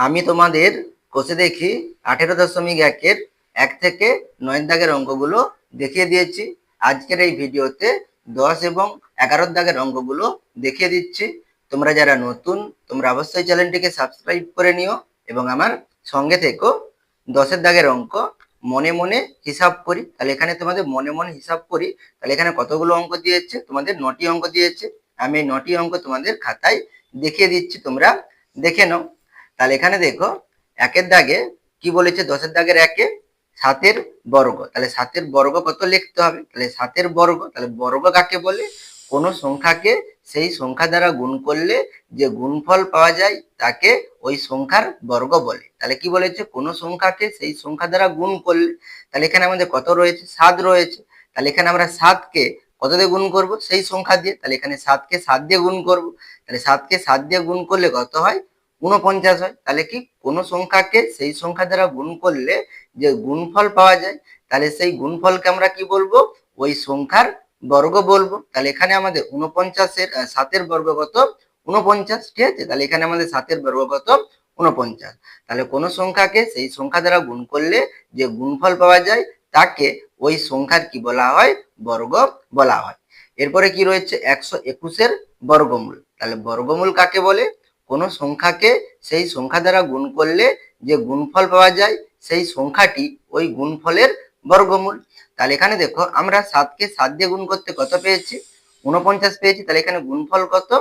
আমি তোমাদের কোষে দেখি 18.1-এর 1 থেকে 9 দাগের অঙ্কগুলো দেখিয়ে দিয়েছি। আজকের এই ভিডিওতে 10 এবং 11 দাগের অঙ্কগুলো দেখিয়ে দিচ্ছি। তোমরা যারা নতুন তোমরা অবশ্যই চ্যানেলটিকে সাবস্ক্রাইব করে নিও এবং আমার সঙ্গে থেকো। 10 দাগের অঙ্ক মনে মনে হিসাব করি। তাহলে এখানে তোমাদের মনে মনে হিসাব করি। তাহলে এখানে কতগুলো অঙ্ক দিয়েছে? তোমাদের 9টি অঙ্ক দিয়েছে। আমি এই 9টি অঙ্ক তোমাদের খাতায় দেখিয়ে দিচ্ছি, তোমরা দেখে নাও। তাহলে এখানে দেখো, 1-এর দাগে কি বলেছে? 10-এর দাগের 1-এ 7-এর বর্গ। তাহলে 7-এর বর্গ কত লিখতে হবে? তাহলে 7-এর বর্গ, তাহলে বর্গ কাকে বলে? কোন সংখ্যাকে সেই সংখ্যা দ্বারা গুণ করলে যে গুণফল পাওয়া যায় তাকে ওই সংখ্যার বর্গ বলে। তাহলে কি বলেছে? কোন সংখ্যাকে সেই সংখ্যা দ্বারা গুণ করলে। তাহলে এখানে আমাদের কত রয়েছে? 7 রয়েছে। তাহলে এখানে আমরা 7-কে কত দিয়ে গুণ করব? সেই সংখ্যা দিয়ে। তাহলে এখানে 7-কে 7 দিয়ে গুণ করব। তাহলে 7-কে 7 দিয়ে গুণ করলে কত হয়? 49 হয়। তাহলে কি কোন সংখ্যাকে সেই সংখ্যা দ্বারা গুণ করলে যে গুণফল পাওয়া যায়, তাহলে সেই গুণফলকে আমরা কি বলবো? ওই সংখ্যার বর্গ বলবো। তাহলে এখানে আমাদের 49-এর 7-এর বর্গ কত? 49। ঠিক আছে, তাহলে এখানে আমাদের 7-এর বর্গ কত? 49। তাহলে কোন সংখ্যাকে সেই সংখ্যা দ্বারা গুণ করলে যে গুণফল পাওয়া যায় তাকে ওই সংখ্যার কি বলা হয়? বর্গ বলা হয়। এরপরে কি রয়েছে? 121-এর বর্গমূল। তাহলে বর্গমূল কাকে বলে? কোন সংখ্যাকে সেই সংখ্যা দ্বারা গুণ করলে যে গুণফল পাওয়া যায় সেই সংখ্যাটি ওই গুণফলের বর্গমূল। তাহলে এখানে দেখো, আমরা 7-কে 7 দিয়ে গুণ করতে কত পেয়েছি? 49 পেয়েছি। তাহলে এখানে গুণফল কত?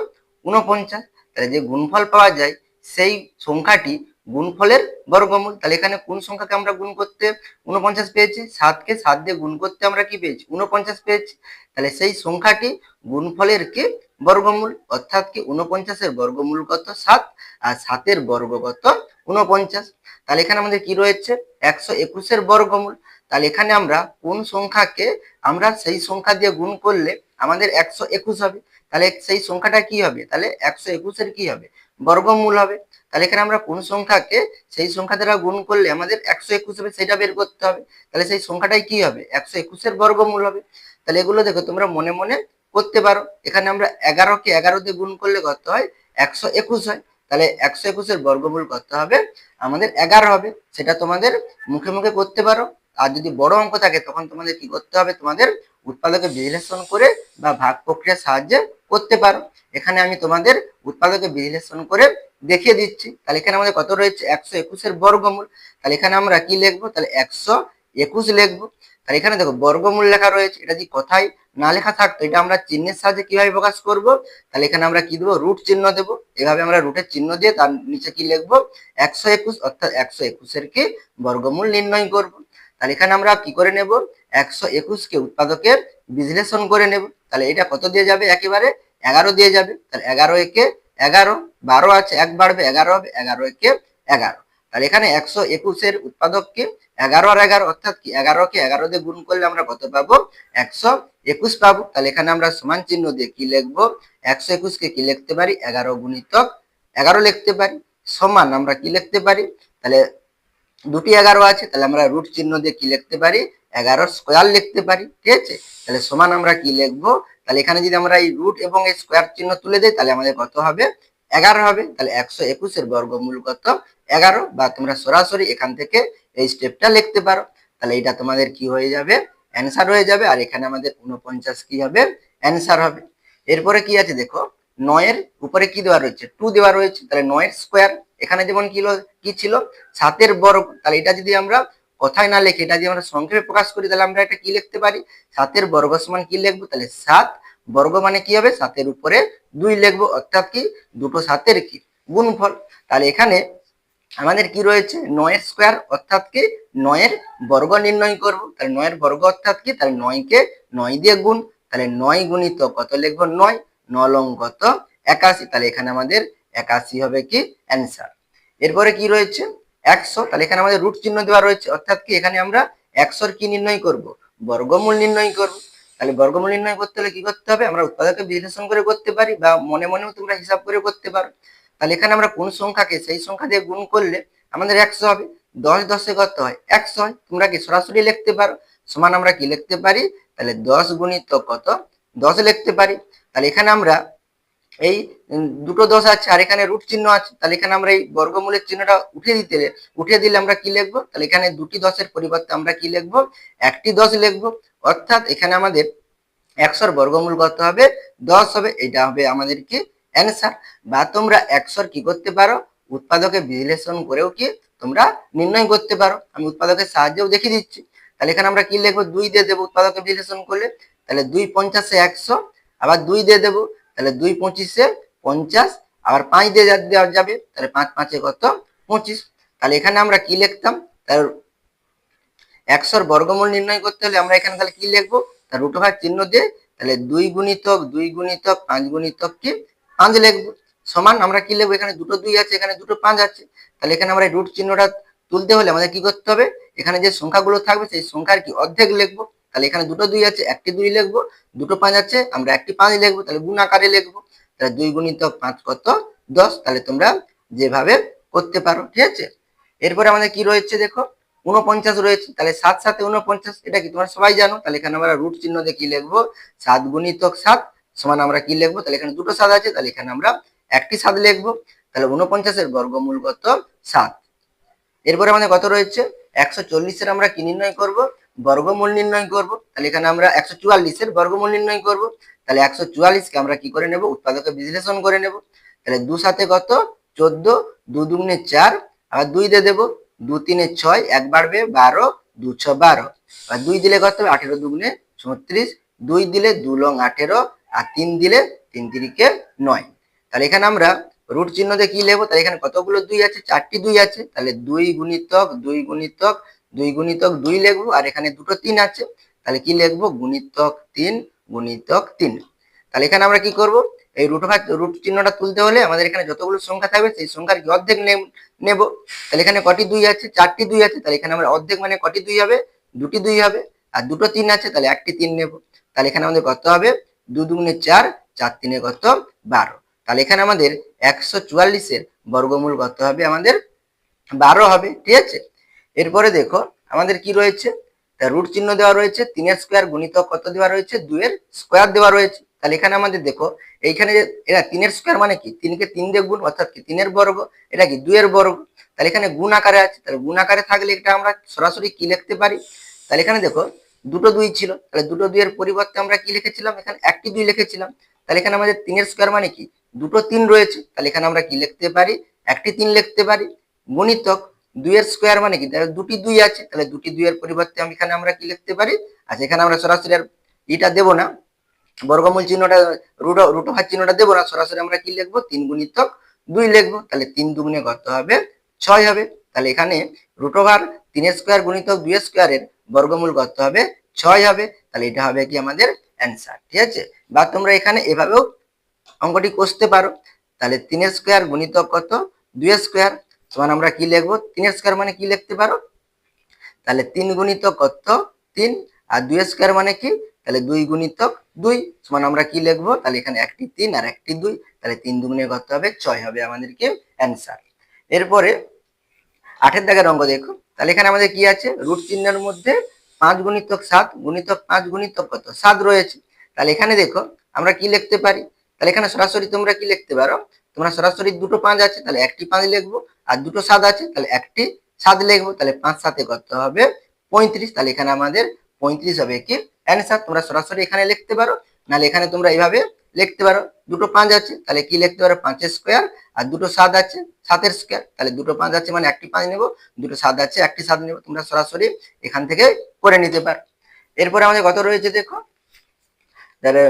49। তাহলে যে গুণফল পাওয়া যায় সেই সংখ্যাটি গুণফলের বর্গমূল। তাহলে এখানে কোন সংখ্যাকে আমরা গুণ করতে 49 পেয়েছি? 7-কে 7 দিয়ে গুণ করতে আমরা কি পেয়েছি? 49 পেয়েছি। তাহলে সেই সংখ্যাটি গুণফলের কি বর্গমূল, অর্থাৎ কি 49-এর বর্গমূল কত? 7। আর 7-এর বর্গ কত? 49। তাহলে এখানে আমাদের কি রয়েছে? 121-এর বর্গমূল। তাহলে এখানে আমরা কোন সংখ্যাকে আমরা সেই সংখ্যা দিয়ে গুণ করলে আমাদের 121 হবে? তাহলে সেই সংখ্যাটা কি হবে? তাহলে 121-এর কি হবে? বর্গমূল হবে। তাহলে এখানে আমরা কোন সংখ্যাকে সেই সংখ্যা দ্বারা গুণ করলে আমাদের 121 হবে সেটা বের করতে হবে। তাহলে সেই সংখ্যাটাই কি হবে? 121-এর বর্গমূল হবে। তাহলে এগুলো দেখো তোমরা মনে মনে করতে পারো। এখানে আমরা 11-কে 11 দিয়ে গুণ করলে কত হয়? 121 হয়। তাহলে 121-এর বর্গমূল কত হবে? আমাদের 11 হবে। সেটা তোমাদের মুখে মুখে করতে পারো। আর যদি বড় অঙ্ক থাকে তখন তোমাদের কি করতে হবে? তোমাদের উৎপাদকে বিশ্লেষণ করে বা ভাগ প্রক্রিয়ার সাহায্যে করতে পারো। এখানে আমি তোমাদের উৎপাদকে বিশ্লেষণ করে দেখিয়ে দিচ্ছি। তাহলে এখানে আমাদের কত রয়েছে? 121-এর বর্গমূল। তাহলে এখানে আমরা কি লিখবো? তাহলে 121 লিখবো। তাহলে এখানে দেখো বর্গমূল লেখা রয়েছে, এটা যদি কথায় না লেখা থাকতো এটা আমরা চিহ্নের সাহায্যে কিভাবে প্রকাশ করব? তাহলে এখানে আমরা কি দেবো? রুট চিহ্ন দেবো। এভাবে আমরা রুটের চিহ্ন দিয়ে তার নিচে কি লিখবো? 121, অর্থাৎ 121-এর কি বর্গমূল নির্ণয় করব। তাহলে এখানে আমরা কি করে নেব? 121-কে উৎপাদকের বিশ্লেষণ করে নেব। তাহলে এটা কত দিয়ে যাবে? একেবারে 11 দিয়ে যাবে। তাহলে 11-একে 11, 12 আছে, 1 বাড়বে 11 হবে, 11-একে 11। তাহলে এখানে 121-এর উৎপাদককে 11 আর 11, অর্থাৎ কি 11-কে 11 দিয়ে গুণ করলে আমরা কত পাবো? 121 পাবো। তাহলে এখানে আমরা সমান চিহ্ন দিয়ে কি লিখবো? 121-কে কি লিখতে পারি? 11 গুণিতক 11 লিখতে পারি। সমান আমরা কি লিখতে পারি? তাহলে দুটি 11 আছে, তাহলে আমরা রুট চিহ্ন দিয়ে কি লিখতে পারি? 11 স্কোয়ার লিখতে পারি। ঠিক আছে, তাহলে সমান আমরা কি লিখবো? তাহলে এখানে যদি আমরা এই রুট এবং এই স্কোয়ার চিহ্ন তুলে দিই তাহলে আমাদের কত হবে? 11 হবে। তাহলে 121-এর বর্গমূল কত? 11। বা তোমরা সরাসরি এখান থেকে এই স্টেপটা লিখতে পারো। তাহলে এটা তোমাদের কি হয়ে যাবে? অ্যান্সার হয়ে যাবে। আর এখানে আমাদের 49 কি হবে? অ্যান্সার হবে। এরপরে কি আছে দেখো, 9-এর উপরে কি দেওয়া রয়েছে? 2 দেওয়া রয়েছে। তাহলে 9-এর স্কোয়ার, এখানে যেমন কি ছিল? 7-এর বর্গ। তাহলে এটা যদি আমরা কথায় না লিখে এটা যদি আমরা সংক্ষেপে প্রকাশ করি তাহলে আমরা এটা কি লিখতে পারি? 7-এর বর্গ সমান কি লিখবো? তাহলে 7 বর্গ মানে কি হবে? 7-এর উপরে 2 লিখবো, অর্থাৎ কি দুটো 7-এর কি গুণফল। তাহলে এখানে আমাদের কি রয়েছে? 9-এর স্কোয়ার, অর্থাৎ কি 9-এর বর্গ নির্ণয় করব। তাহলে 9-এর বর্গ অর্থাৎ কি? তাহলে 9-কে 9 দিয়ে গুণ। তাহলে 9 গুণিত কত লিখবো? 9, 9 লং কত? 81। তাহলে এখানে আমাদের 81 হবে কি অ্যান্সার। এরপরে কি রয়েছে? 100। তাহলে এখানে আমাদের রুট চিহ্ন দেওয়া রয়েছে, অর্থাৎ কি এখানে আমরা 100-র কি নির্ণয় করব? বর্গমূল নির্ণয় করব। তাহলে বর্গমূল নির্ণয় করতে হলে কি করতে হবে? আমরা উৎপাদকে বিশ্লেষণ করে করতে পারি বা মনে মনেও তোমরা হিসাব করে করতে পারো। তাহলে এখানে আমরা কোন সংখ্যাকে সেই সংখ্যা দিয়ে গুণ করলে আমাদের 100 হবে? 10 10-এ কত হয়? 100 হয়। তোমরা কি সরাসরি লিখতে পারো। সমান আমরা কি লিখতে পারি? তাহলে 10 গুণিত কত? 10 লিখতে পারি। তাহলে এখানে আমরা এই দুটো 10 আছে আর এখানে রুট চিহ্ন আছে, তাহলে এখানে আমরা এই বর্গমূলের চিহ্নটা উঠিয়ে দিলে আমরা কি লিখবো, তাহলে এখানে দুটি 10-এর পরিবর্তে আমরা কি লিখবো, একটি 10 লিখবো। অর্থাৎ এখানে আমাদের 100-র বর্গমূল কত হবে, 10 হবে। এটা হবে আমাদের কি অ্যান্সার। বা তোমরা 100-র কি করতে পারো, উৎপাদকে বিশ্লেষণ করেও কি তোমরা নির্ণয় করতে পারো। আমি উৎপাদকের সাহায্যেও দেখিয়ে দিচ্ছি। তাহলে এখানে আমরা কি লিখবো, 2 দিয়ে দেবো উৎপাদকে বিশ্লেষণ করলে, তাহলে 2 50-এ 100, আবার 2 দিয়ে দেবো, তাহলে 2 25-এ 50, আবার 5 দিয়ে দেওয়া যাবে, তাহলে 5 5-এ কত, 25। তাহলে এখানে আমরা কি লিখতাম, তার 100-র বর্গমূল নির্ণয় করতে হলে আমরা এখানে তাহলে কি লিখবো, তার রুট ওভার চিহ্ন দিয়ে, তাহলে 2 গুণিতক 2 গুণিতক 5 গুণিতক কি 5 লিখবো, সমান আমরা কি লিখবো, এখানে দুটো 2 আছে, এখানে দুটো 5 আছে, তাহলে এখানে আমরা রুট চিহ্নটা তুলতে হলে আমাদের কি করতে হবে, এখানে যে সংখ্যাগুলো থাকবে সেই সংখ্যার কি অর্ধেক লিখবো। তাহলে এখানে দুটো 2 আছে, একটি 2 লিখবো, দুটো 5 আছে, আমরা একটি 5 লিখবো, তাহলে গুণ আকারে লিখবো। তাহলে 2 গুণিতক 5 কত, 10। তাহলে তোমরা যেভাবে করতে পারো, ঠিক আছে। এরপরে আমাদের কি রয়েছে দেখো, 49 রয়েছে, তাহলে 7 7-এ 49, এটা কি তোমরা সবাই জানো। তাহলে এখানে আমরা রুট চিহ্ন দিয়ে কি লিখবো, 7 গুণিতক 7 সমান আমরা কি লিখবো, তাহলে এখানে দুটো 7 আছে, তাহলে এখানে আমরা একটি 7 লিখবো। তাহলে 49-এর বর্গমূল কত, 7। এরপরে আমাদের কত রয়েছে, 140-এর আমরা কি নির্ণয় করব, বর্গমূল নির্ণয় করব। তাহলে এখানে আমরা 144-এর বর্গমূল নির্ণয় করব। তাহলে 144-কে আমরা কি করে নেব, উৎপাদকে বিশ্লেষণ করে নেব। তাহলে 2 7-এ কত, 14, 2 দুগুণে 4, আবার 2 দিয়ে দেবো, 2 3-এ 6, 1 বাড়বে 12, 2 6 12, আর 2 দিলে কত, 18 দুগুণে 36, 2 দিলে 2 লং 18, আর 3 দিলে 3 3-কে 9। তাহলে এখানে আমরা রুট চিহ্ন দিয়ে কি লিখবো, তাহলে এখানে কতগুলো 2 আছে, 4টি 2 আছে, তাহলে 2 গুণিতক 2 গুণিতক 2 গুণিতক 2 লিখবো, আর এখানে দুটো 3 আছে, তাহলে কি লিখবো, গুণিতক 3 গুণিতক 3। তাহলে এখানে আমরা কি করব, এই রুট চিহ্নটা তুলতে হলে আমাদের এখানে যতগুলো সংখ্যা থাকবে সেই সংখ্যার কি অর্ধেক নেব। তাহলে এখানে কটি 2 আছে, 4টি 2 আছে, তাহলে এখানে আমরা অর্ধেক মানে কটি 2 হবে, দুটি 2 হবে, আর দুটো 3 আছে, তাহলে একটি 3 নেব। তাহলে এখানে আমাদের কত হবে, 2 দুগুণে 4, 4 3-এ কত, 12। তাহলে এখানে আমাদের 144-এর বর্গমূল কত হবে, আমাদের 12 হবে, ঠিক আছে। এরপরে দেখো আমাদের কি রয়েছে, রুট চিহ্ন দেওয়া রয়েছে, 3-এর স্কোয়ার গুণিতক কত দেওয়া রয়েছে, 2-এর স্কোয়ার দেওয়া রয়েছে। তাহলে এখানে আমাদের দেখো এইখানে এরা 3-এর স্কোয়ার মানে কি, 3-কে 3 দিয়ে গুণ, অর্থাৎ কি 3-এর বর্গ, এটা কি 2-এর বর্গ। তাহলে এখানে গুণ আকারে আছে, তাহলে গুণ আকারে থাকলে এটা আমরা সরাসরি কি লিখতে পারি, তাহলে এখানে দেখো দুটো 2 ছিল, তাহলে দুটো 2-এর পরিবর্তে আমরা কি লিখেছিলাম, এখানে একটি 2 লিখেছিলাম। তাহলে এখানে আমাদের 3-এর স্কোয়ার মানে কি, দুটো 3 রয়েছে, তাহলে এখানে আমরা কি লিখতে পারি, একটি 3 লিখতে পারি, গুণিতক 2-এর স্কোয়ার মানে কি, তাহলে দুটি 2 আছে, তাহলে দুটি 2-এর পরিবর্তে এখানে আমরা কি লিখতে পারি, আচ্ছা এখানে আমরা সরাসরি আর এটা দেবো না, বর্গমূল চিহ্নটা রুট ওভার চিহ্নটা দেবো না, সরাসরি আমরা কি লিখবো, 3 গুণিতক 2 লিখবো। তাহলে 3 দুগুণে কত হবে, 6 হবে। তাহলে এখানে রুট ওভার 3-এর স্কোয়ার গুণিতক 2-এর স্কোয়ারের বর্গমূল কত হবে, 6 হবে। তাহলে এটা হবে কি আমাদের অ্যান্সার, ঠিক আছে। বা তোমরা এখানে এভাবেও অঙ্কটি কষতে পারো। তাহলে 3-এর স্কোয়ার গুণিতক কত, 2-এর স্কোয়ার সমান আমরা কি লিখবো, 3-এর স্কোয়ার মানে কি লিখতে পারো, তাহলে 3 গুণিতক কত, 3, আর 2-এর স্কোয়ার মানে কি, তাহলে 2 গুণিতক 2 সমান আমরা কি লিখবো, তাহলে এখানে একটি 3 আর একটি 2, তাহলে 3 দুগুণে কত হবে, 6 হবে আমাদের কি অ্যান্সার। এরপরে 8-এর দাগের অঙ্ক দেখো, তাহলে এখানে আমাদের কি আছে, রুট চিহ্নের মধ্যে 5 গুণিতক 7 গুণিতক 5 গুণিতক কত, 7 রয়েছে। তাহলে এখানে দেখো আমরা কি লিখতে পারি, তাহলে এখানে সরাসরি তোমরা কি লিখতে পারো, তোমরা সরাসরি দুটো 5 আছে, তাহলে একটি 5 লিখবো, আর দুটো 7 আছে, তাহলে একটি 7 লিখবো, তাহলে 5 7-এ কত হবে, 35। তাহলে এখানে আমাদের 35 হবে কি অ্যান্সার। তোমরা সরাসরি এখানে লিখতে পারো, নাহলে এখানে তোমরা এইভাবে লিখতে পারো, দুটো 5 আছে, তাহলে কি লিখতে পারো, 5-এর স্কোয়ার, আর দুটো 7 আছে, 7-এর স্কোয়ার, তাহলে দুটো 5 আছে মানে একটি 5 নেব, দুটো 7 আছে একটি 7 নেব, তোমরা সরাসরি এখান থেকে করে নিতে পারো। এরপরে আমাদের কত রয়েছে দেখো, তাহলে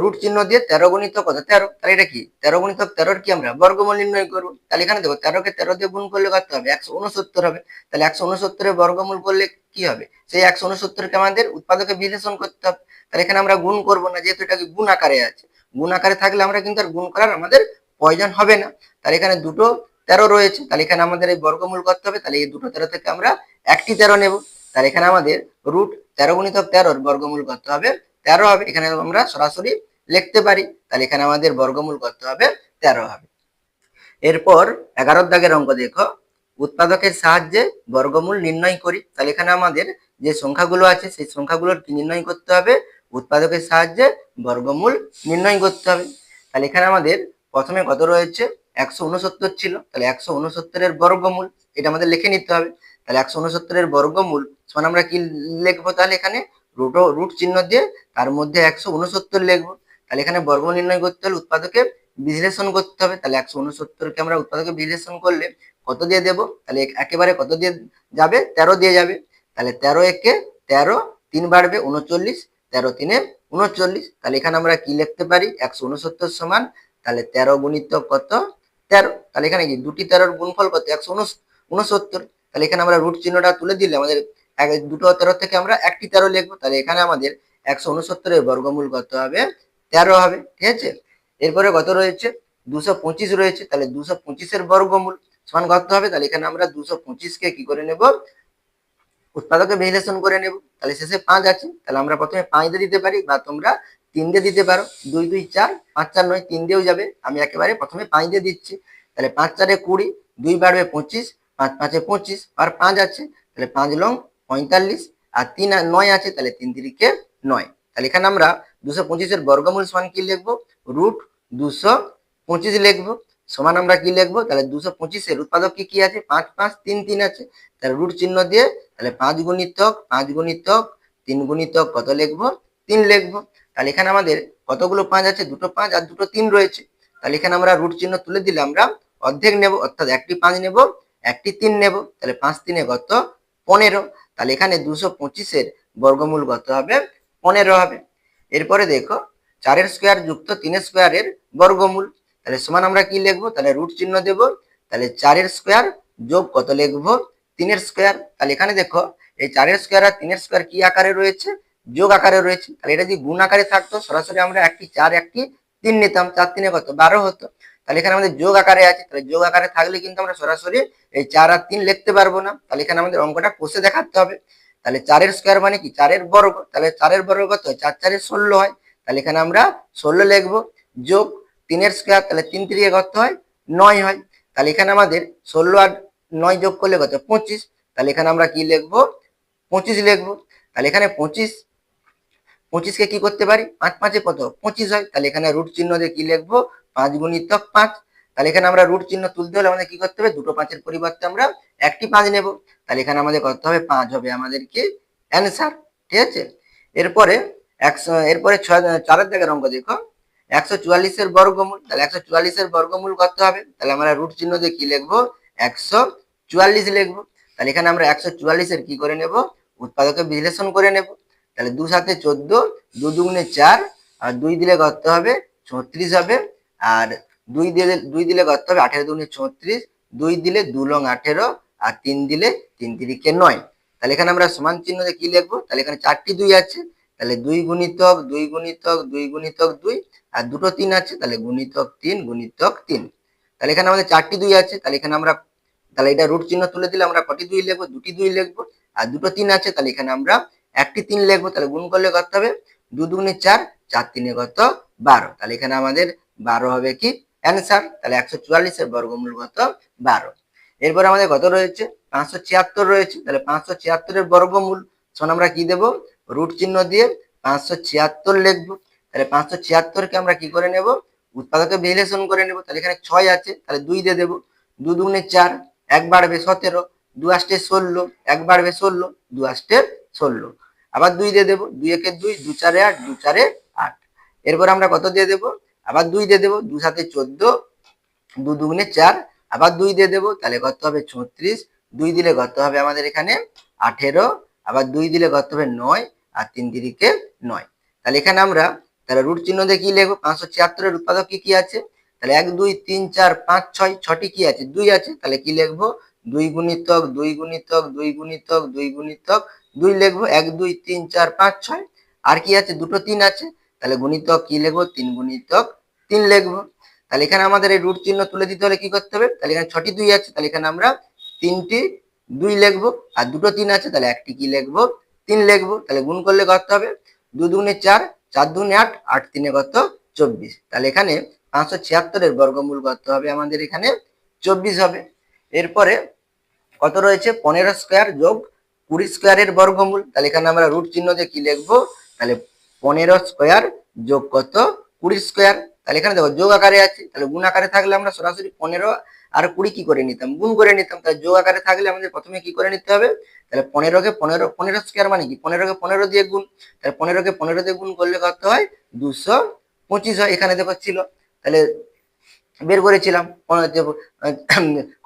রুট চিহ্ন দিয়ে 13 গুণিতক কত, 13, তাহলে এটা কি 13 গুণিতক 13-র কি আমরা বর্গমূল নির্ণয় করবো। তাহলে এখানে দেখো 13-কে 13 দিয়ে গুণ করলে কত হবে, 169 হবে। তাহলে 169-এর বর্গমূল করলে কি হবে, সেই 169-কে আমাদের উৎপাদকে বিশ্লেষণ করতে হবে। তাহলে এখানে আমরা গুণ করবো না, যেহেতু এটা কি গুণ আকারে আছে, গুণ আকারে থাকলে আমরা কিন্তু আর গুণ করার আমাদের প্রয়োজন হবে না। তাহলে এখানে দুটো 13 রয়েছে, তাহলে এখানে আমাদের এই বর্গমূল করতে হবে, তাহলে এই দুটো 13 থেকে আমরা একটি 13 নেব। তাহলে এখানে আমাদের রুট 13 গুণিতক 13-র বর্গমূল করতে হবে 13 হবে, এখানে আমরা সরাসরি লিখতে পারি। তাহলে এখানে আমাদের বর্গমূল করতে হবে 13 হবে। এরপর 11-র দাগের অঙ্ক দেখো, উৎপাদকের সাহায্যে বর্গমূল নির্ণয় করি। তাহলে এখানে আমাদের যে সংখ্যাগুলো আছে সেই সংখ্যাগুলোর কি নির্ণয় করতে হবে, উৎপাদকের সাহায্যে বর্গমূল নির্ণয় করতে হবে। তাহলে এখানে আমাদের প্রথমে কত রয়েছে 169 ছিল, তাহলে 169-এর বর্গমূল এটা আমাদের লিখে নিতে হবে। তাহলে 169-এর বর্গমূল সমান আমরা কি লিখবো, তাহলে এখানে রুট চিহ্ন দিয়ে তার মধ্যে 169 লিখবো। তাহলে এখানে বর্গমূল নির্ণয় করতে হলে উৎপাদকে বিশ্লেষণ করতে হবে। তাহলে 169-কে আমরা উৎপাদকে বিশ্লেষণ করলে কত দিয়ে দেবো, তাহলে একেবারে কত দিয়ে যাবে, 13 দিয়ে যাবে। তাহলে 13 একে 13, 3 বাড়বে 39, 13 3 39। তাহলে এখানে আমরা কি লিখতে পারি, 169 সমান, তাহলে 13 গুণিতক কত 13। তাহলে এখানে কি দুটি 13-র গুণফল কত 169। তাহলে এখানে আমরা রুট চিহ্নটা তুলে দিলে আমাদের দুটো 13 থেকে আমরা একটি 13 লিখবো। তাহলে এখানে আমাদের 169-এর বর্গমূল কত হবে, 13 হবে। ঠিক আছে, এরপরে কত রয়েছে 225 রয়েছে। তাহলে 225-এর বর্গমূল সমান কত হবে, তাহলে এখানে আমরা 225-কে কি করে নেব, উৎপাদকে বিশ্লেষণ করে নেব। তাহলে শেষে 5 আছে, তাহলে আমরা প্রথমে 5 দিয়ে দিতে পারি, বা তোমরা 3 দিয়ে দিতে পারো। 2 2 4, 5 4 9, 3 দিয়েও যাবে। আমি একেবারে প্রথমে 5 দিয়ে দিচ্ছি। তাহলে 5 4 20, 2 বাড়বে 25, 5 5 25 আর 5 আছে, তাহলে 5 লং 45 আর 3 9 আছে, তাহলে 3 3 9। তাহলে এখানে আমরা 225-এর বর্গমূল সমান কি লিখবো, রুট 225 লিখবো। সমান আমরা কি লিখবো, তাহলে 225-এর উৎপাদক কি কি আছে, 5 5 3 3 আছে। তাহলে রুট চিহ্ন দিয়ে তাহলে 5 গুণিতক 3 গুণিতক কত লিখবো, 3 লিখবো। তাহলে এখানে আমাদের কতগুলো 5 আছে, দুটো 5 আর দুটো 3 রয়েছে। তাহলে এখানে আমরা রুট চিহ্ন তুলে দিলে আমরা অর্ধেক নেব, অর্থাৎ একটি 5 নেব, একটি 3 নেব। তাহলে 5 3 কত 15। তাহলে এখানে 225-এর বর্গমূল কত হবে, 15 হবে। এরপরে দেখো 4-এর স্কোয়ার যুক্ত 3-এর স্কোয়ারের বর্গমূল, তাহলে সমান আমরা কি লিখবো, তাহলে রুট চিহ্ন দেব। তাহলে 4-এর স্কোয়ার যোগ কত লিখবো, 3-এর স্কোয়ার। তাহলে এখানে দেখো এই 4-এর স্কোয়ার আর 3-এর স্কোয়ার কি আকারে রয়েছে, যোগ আকারে রয়েছে। তাহলে এটা যদি গুণ আকারে থাকতো সরাসরি আমরা একটি 4 একটি 3 নিতাম, 4 3 কত 12 হতো। তাহলে এখানে আমাদের যোগ আকারে আছে, তাহলে যোগ আকারে থাকলে কিন্তু আমরা সরাসরি এই 4 আর 3 লিখতে পারবো না। তাহলে এখানে আমাদের অঙ্কটা কষে দেখাতে হবে। তাহলে 4-এর স্কোয়ার মানে কি 4-এর বর্গ, তাহলে 4-এর বর্গ কত, 4 4 16 হয়। তাহলে এখানে আমরা 16 লিখবো, যোগ 3-এর স্কোয়ার, তাহলে 3 3 কত হয়, 9 হয়। তাহলে এখানে আমাদের 16 আর 9 যোগ করলে কত 25। তাহলে এখানে আমরা কি লিখবো, 25 লিখবো। তাহলে এখানে 25কে কি করতে পারি, 5 5 কত 25 হয়। তাহলে এখানে রুট চিহ্ন দিয়ে কি লিখবো, 5 গুণিতক 5। তাহলে এখানে আমরা রুট চিহ্ন তুলতে হলে আমাদের কি করতে হবে, দুটো 5-এর পরিবর্তে আমরা একটি 5 নেব। তাহলে এখানে আমাদের কত হবে, 5 হবে আমাদের কি অ্যান্সার। ঠিক আছে, এরপরে 4-এর জায়গার অঙ্ক দেখো 144-এর বর্গমূল। তাহলে 144-এর বর্গমূল কত হবে, তাহলে আমরা রুট চিহ্ন দিয়ে কি লিখবো, 144 লিখবো। তাহলে এখানে আমরা 144-এর কি করে নেব, উৎপাদকে বিশ্লেষণ করে নেব। তাহলে 2 7 14, 2 2 4 আর 2 দিলে কত হবে 36 হবে। আর 2 দিলে কত হবে 18 2 36, 2 দিলে 2 লং 18 আর 3 দিলে 3 3 9। তাহলে এখানে আমরা সমান চিহ্ন দিয়ে কি লিখবো, তাহলে এখানে 4টি 2 আছে, তাহলে 2 গুণিতক 2 গুণিতক 2 গুণিতক 2 আর দুটো 3 আছে, তাহলে গুণিতক 3 গুণিতক 3। তাহলে এখানে আমাদের 4টি 2 আছে, তাহলে এখানে আমরা তাহলে এটা রুট চিহ্ন তুলে দিলে আমরা কটি 2 লিখবো, দুটি 2 লিখবো। আর দুটো 3 আছে, তাহলে এখানে আমরা একটি 3 লিখবো। তাহলে গুণ করলে কত হবে, 2 2 4, 4 3 কত 12। তাহলে এখানে আমাদের 12 হবে কি অ্যান্সার। তাহলে 144-এর বর্গমূল কত 12। এরপর আমাদের কত রয়েছে 576 রয়েছে। তাহলে 576-এর বর্গমূল সমান আমরা কি দেব, রুট চিহ্ন দিয়ে 576 লিখবো। তাহলে 576-কে আমরা কি করে নেব, উৎপাদকে বিশ্লেষণ করে নেব। তাহলে এখানে 6 আছে, তাহলে 2 দিয়ে দেবো। 2 2 4, 1 বাড়বে 17, 2 8 16, 1 বাড়বে 16, 2 8 16। আবার 2 দিয়ে দেবো, 2 1 2, 2 4 8, 2 4 8। এরপর আমরা কত দিয়ে দেবো, আবার 2 দিয়ে দেবো, 2 7 14, 2 2 4, আবার 2 দিয়ে দেবো। তাহলে কত হবে 36, 2 দিলে কত হবে আমাদের এখানে 18, আবার 2 দিলে কত হবে 9 আর 3 3 9। তাহলে এখানে আমরা তাহলে রুট চিহ্ন দিয়ে কি লিখবো, 576-এর উৎপাদক কি কি আছে, তাহলে 1 2 3 4 5 6, 6টি কি আছে 2 আছে। তাহলে কি লিখবো, 2 গুণিতক 2 গুণিতক 2 গুণিতক 2 গুণিতক 2 লিখবো। 1 2 3 4 5 6 আর কি আছে, দুটো 3 আছে, তাহলে গুণিতক কি লিখবো, 3 গুণিতক 3 লিখবো। তাহলে এখানে আমাদের এই রুট চিহ্ন তুলে দিতে হলে কি করতে হবে, তাহলে এখানে 6টি 2 আছে, তাহলে এখানে আমরা 3টি 2 লিখবো। আর দুটো 3 আছে, তাহলে একটি কি লিখবো, 3 লিখবো। তাহলে গুণ করলে কত হবে, 2 2 4, 4 2 8, 8 3 কত 24। তাহলে এখানে 576-এর বর্গমূল কত হবে আমাদের এখানে 24 হবে। এরপরে কত রয়েছে 15 স্কোয়ার যোগ 20 স্কোয়ারের বর্গমূল। তাহলে এখানে আমরা রুট চিহ্ন দিয়ে কি লিখবো, তাহলে 15 স্কোয়ার যোগ কত 20 স্কোয়ার। তাহলে এখানে দেখো যোগ আকারে আছে, তাহলে গুণ আকারে থাকলে আমরা সরাসরি 15 আর 20 কি করে নিতাম, গুণ করে নিতাম। তাহলে যোগ আকারে থাকলে আমাদের প্রথমে কি করে নিতে হবে, তাহলে 15 কে 15 স্কোয়ার মানে কি 15 কে 15 দিয়ে গুণ, তাহলে 15 কে 15 দিয়ে গুণ করলে কত হয় 225 হয়। এখানে দেখো ছিল, তাহলে বের করেছিলাম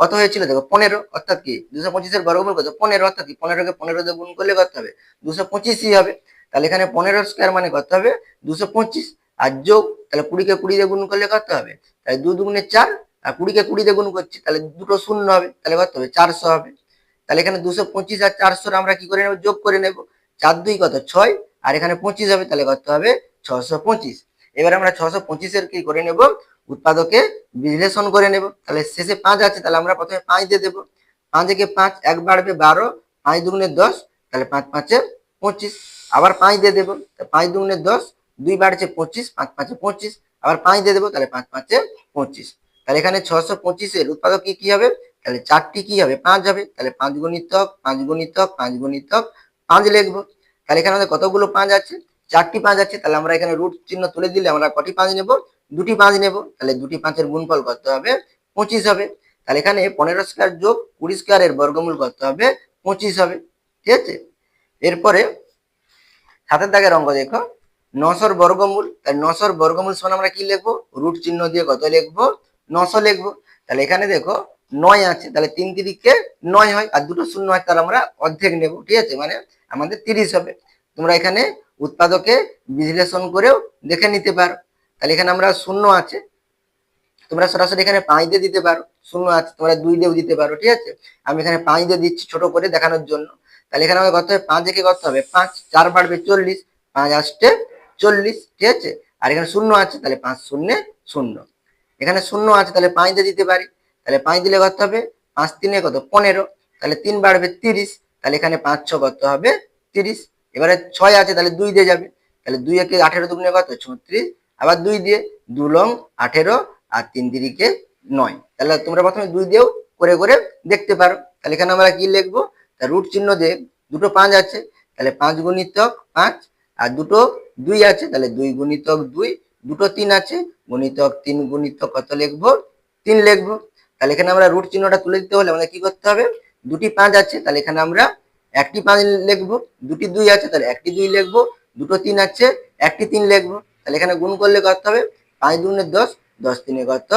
কত হয়েছিল দেখো 15, অর্থাৎ কি 225 বর্গমূল কত 15, অর্থাৎ কি 15 কে 15 দিয়ে গুণ করলে কত হবে 225ই হবে। তাহলে এখানে 15 স্কোয়ার মানে কত হবে 225, আর যোগ তাহলে 20 কে 20 দিয়ে গুণ করলে কত হবে, তাহলে 2 দুগুণে 4, আর 20 কে 20 দিয়ে গুণ করছি তাহলে দুটো শূন্য হবে, তাহলে কত হবে 400 হবে। তাহলে এখানে 225 আর 400 আমরা কি করে নেব, যোগ করে নেব, 4 2 কত 6, আর এখানে 25 হবে, তাহলে কত হবে 625। এবার আমরা 625 এর কি করে নেব, উৎপাদকে বিশ্লেষণ করে নেব। তাহলে শেষে 5 আছে, তাহলে আমরা প্রথমে 5 দিয়ে দেবো, 5 একে 5 এক বাড়বে 12, 5 দুগুণে 10, তাহলে 5 5 25, আবার 5 দিয়ে দেবো, 5 দুগুণে 10, 2 বাড়ছে 25, 5 5 25, আবার 5 দিয়ে দেবো, তাহলে 5 5 25। তাহলে এখানে 625 এর উৎপাদক কি কি হবে, তাহলে 4টি কি হবে 5 হবে, তাহলে 5 গুণিতক 5 গুণিতক 5 গুণিতক 5 লিখবো। তাহলে এখানে আমাদের কতগুলো 5 আছে, 4টি 5 আছে, তাহলে আমরা এখানে রুট চিহ্ন তুলে দিলে আমরা কটি 5 নেব, দুটি 5 নেব, তাহলে দুটি 5 এর গুণফল কত হবে 25 হবে। তাহলে এখানে 15 স্কোয়ার যোগ 20 স্কোয়ারের বর্গমূল কত হবে 25 হবে, ঠিক আছে। এরপরে 7 দাগের অঙ্ক দেখো, 900 বর্গমূল, তাহলে 900 বর্গমূল সমান আমরা কি লিখবো, রুট চিহ্ন দিয়ে কত লিখবো 900 লিখবো। তাহলে এখানে দেখো 9 আছে, তাহলে 3 তিরিকে 9 হয়, আর দুটো শূন্য হয়, তাহলে আমরা অর্ধেক নেব, ঠিক আছে, মানে আমাদের 30 হবে। তোমরা এখানে উৎপাদকে বিশ্লেষণ করেও দেখে নিতে পারো। তাহলে এখানে আমরা শূন্য আছে, তোমরা সরাসরি এখানে 5 দিয়ে দিতে পারো, শূন্য আছে তোমরা 2 দিয়েও দিতে পারো, ঠিক আছে। আমি এখানে 5 দিয়ে দিচ্ছি ছোট করে দেখানোর জন্য। তাহলে এখানে আমাদের কত হবে 5 একে কত হবে 5, 4 বাড়বে 40, 5 আসতে 40, ঠিক আছে। আর এখানে শূন্য আছে, তাহলে 5 শূন্যে 0, এখানে শূন্য আছে, তাহলে 5 দিয়ে দিতে পারি, তাহলে 5 দিলে কত হবে 5 3 কত 15, তাহলে 3 বাড়বে 30, তাহলে এখানে 5 6 কত হবে 30। এবারে 6 আছে, তাহলে 2 দিয়ে যাবে, তাহলে 2 একে 18 দুগুণে কত 36, আবার 2 দিয়ে 2 লং 18, আর 3 তিরিকে 9। তাহলে তোমরা প্রথমে 2 দিয়েও করে করে দেখতে পারো। তাহলে এখানে আমরা কি লিখবো, তা রুট চিহ্ন দিয়ে দুটো 5 আছে, তাহলে 5 গুণিতক 5, আর দুটো 2 আছে, তাহলে 2 গুণিতক 2, দুটো 3 আছে, গুণিতক 3 গুণিতক কত লিখবো 3 লিখবো। তাহলে এখানে আমরা রুট চিহ্নটা তুলে দিতে হলে আমাদের কি করতে হবে, দুটি 5 আছে, তাহলে এখানে আমরা একটি 5 লিখবো, দুটি 2 আছে, তাহলে একটি 2 লিখবো, দুটো 3 আছে, একটি 3 লিখবো। তাহলে এখানে গুণ করলে কত হবে 5 দুগুণে 10, 10 3 কত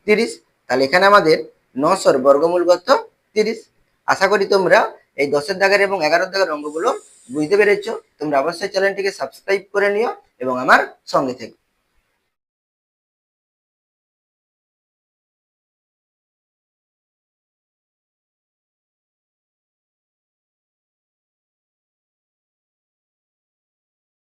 30। তাহলে এখানে আমাদের 900 বর্গমূল কত 30। আশা করি তোমরা এই 10 দাগের এবং 11 দাগের অঙ্কগুলো বুঝতে পেরেছো। তোমরা অবশ্যই চ্যানেলটিকে সাবস্ক্রাইব করে নিও এবং আমার সঙ্গে থেকো।